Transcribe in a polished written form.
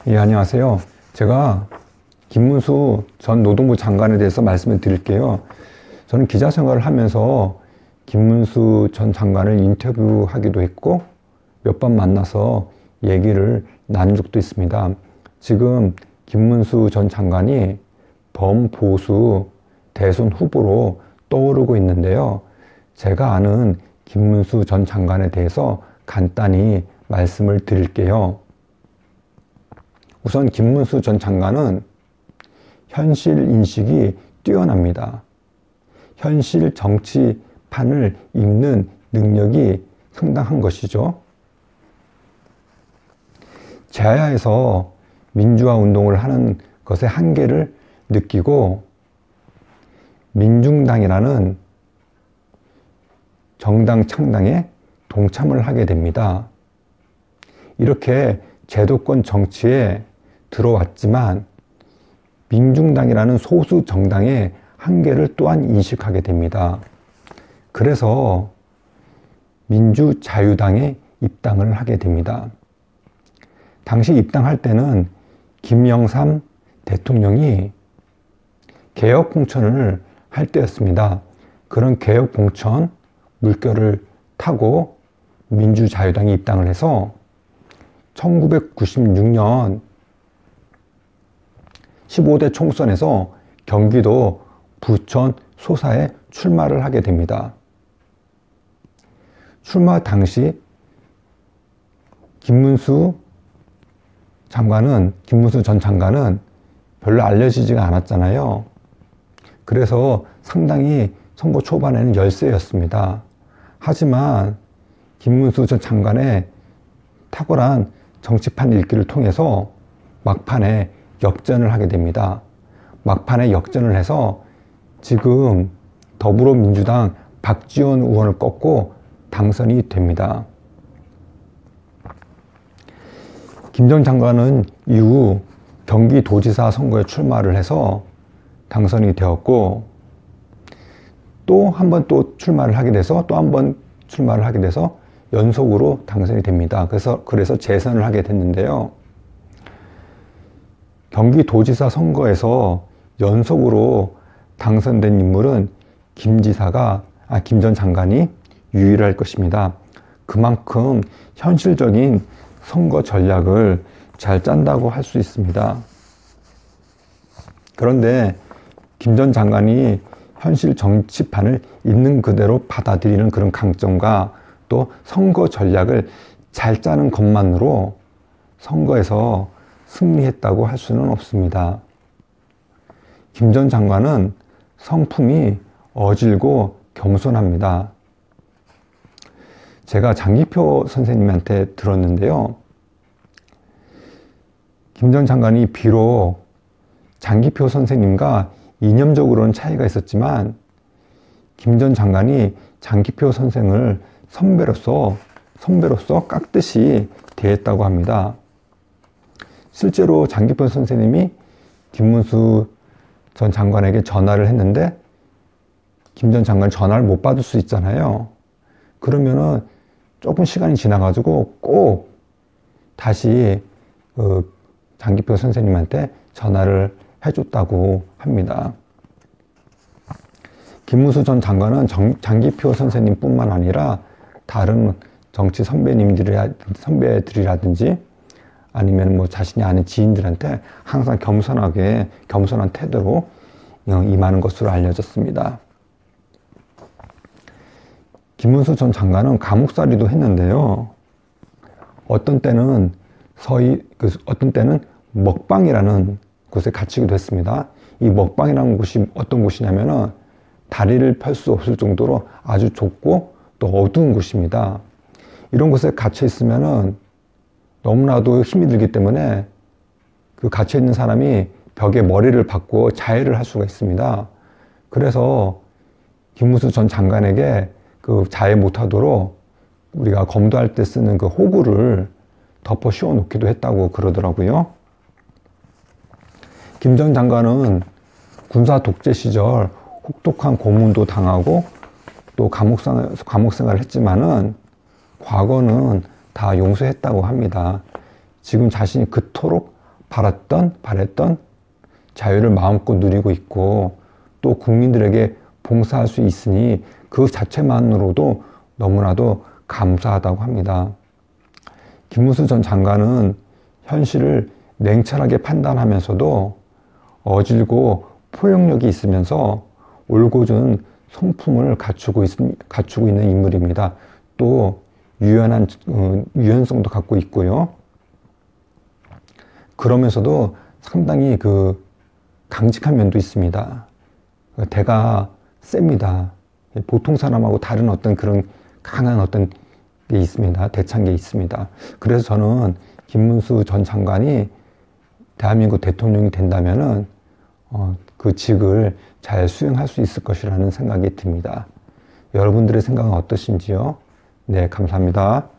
예, 안녕하세요. 제가 김문수 전 노동부 장관에 대해서 말씀을 드릴게요. 저는 기자 생활을 하면서 김문수 전 장관을 인터뷰하기도 했고 몇 번 만나서 얘기를 나눈 적도 있습니다. 지금 김문수 전 장관이 범보수 대선 후보로 떠오르고 있는데요. 제가 아는 김문수 전 장관에 대해서 간단히 말씀을 드릴게요. 우선 김문수 전 장관은 현실 인식이 뛰어납니다. 현실 정치판을 읽는 능력이 상당한 것이죠. 제야에서 민주화 운동을 하는 것의 한계를 느끼고 민중당이라는 정당 창당에 동참을 하게 됩니다. 이렇게 제도권 정치에 들어왔지만 민중당이라는 소수 정당의 한계를 또한 인식하게 됩니다. 그래서 민주자유당에 입당을 하게 됩니다. 당시 입당할 때는 김영삼 대통령이 개혁 공천을 할 때였습니다. 그런 개혁 공천 물결을 타고 민주자유당에 입당을 해서 1996년 15대 총선에서 경기도 부천 소사에 출마를 하게 됩니다. 출마 당시 김문수 전 장관은 별로 알려지지가 않았잖아요. 그래서 상당히 선거 초반에는 열세였습니다. 하지만 김문수 전 장관의 탁월한 정치판 읽기를 통해서 막판에 역전을 하게 됩니다. 막판에 역전을 해서 지금 더불어민주당 박지원 의원을 꺾고 당선이 됩니다. 김 전 장관은 이후 경기도지사 선거에 출마를 해서 당선이 되었고 또 한 번 또 출마를 하게 돼서 또 한 번 출마를 하게 돼서 연속으로 당선이 됩니다. 그래서 재선을 하게 됐는데요. 경기도지사 선거에서 연속으로 당선된 인물은 김 전 장관이 유일할 것입니다. 그만큼 현실적인 선거 전략을 잘 짠다고 할 수 있습니다. 그런데 김 전 장관이 현실 정치판을 있는 그대로 받아들이는 그런 강점과 또 선거 전략을 잘 짜는 것만으로 선거에서 승리했다고 할 수는 없습니다. 김 전 장관은 성품이 어질고 겸손합니다. 제가 장기표 선생님한테 들었는데요. 김 전 장관이 비록 장기표 선생님과 이념적으로는 차이가 있었지만 김 전 장관이 장기표 선생을 선배로서 깍듯이 대했다고 합니다. 실제로 장기표 선생님이 김문수 전 장관에게 전화를 했는데 김 전 장관 전화를 못 받을 수 있잖아요. 그러면은 조금 시간이 지나가지고 꼭 다시 장기표 선생님한테 전화를 해줬다고 합니다. 김문수 전 장관은 장기표 선생님뿐만 아니라 다른 정치 선배들이라든지 아니면 뭐 자신이 아는 지인들한테 항상 겸손한 태도로 임하는 것으로 알려졌습니다. 김문수 전 장관은 감옥살이도 했는데요. 어떤 때는 먹방이라는 곳에 갇히기도 했습니다. 이 먹방이라는 곳이 어떤 곳이냐면은 다리를 펼 수 없을 정도로 아주 좁고 또 어두운 곳입니다. 이런 곳에 갇혀 있으면은 너무나도 힘이 들기 때문에 그 갇혀 있는 사람이 벽에 머리를 박고 자해를 할 수가 있습니다. 그래서 김문수 전 장관에게 그 자해 못하도록 우리가 검도할 때 쓰는 그 호구를 덮어 씌워 놓기도 했다고 그러더라고요. 김 전 장관은 군사 독재 시절 혹독한 고문도 당하고 또 감옥 생활을 했지만은 과거는 다 용서했다고 합니다. 지금 자신이 그토록 바랬던 자유를 마음껏 누리고 있고 또 국민들에게 봉사할 수 있으니 그 자체만으로도 너무나도 감사하다고 합니다. 김문수 전 장관은 현실을 냉철하게 판단하면서도 어질고 포용력이 있으면서 올곧은 성품을 갖추고 있는 인물입니다. 또 유연성도 갖고 있고요. 그러면서도 상당히 강직한 면도 있습니다. 대가 셉니다. 보통 사람하고 다른 어떤 그런 강한 어떤 게 있습니다. 대찬 게 있습니다. 그래서 저는 김문수 전 장관이 대한민국 대통령이 된다면은 그 직을 잘 수행할 수 있을 것이라는 생각이 듭니다. 여러분들의 생각은 어떠신지요? 네, 감사합니다.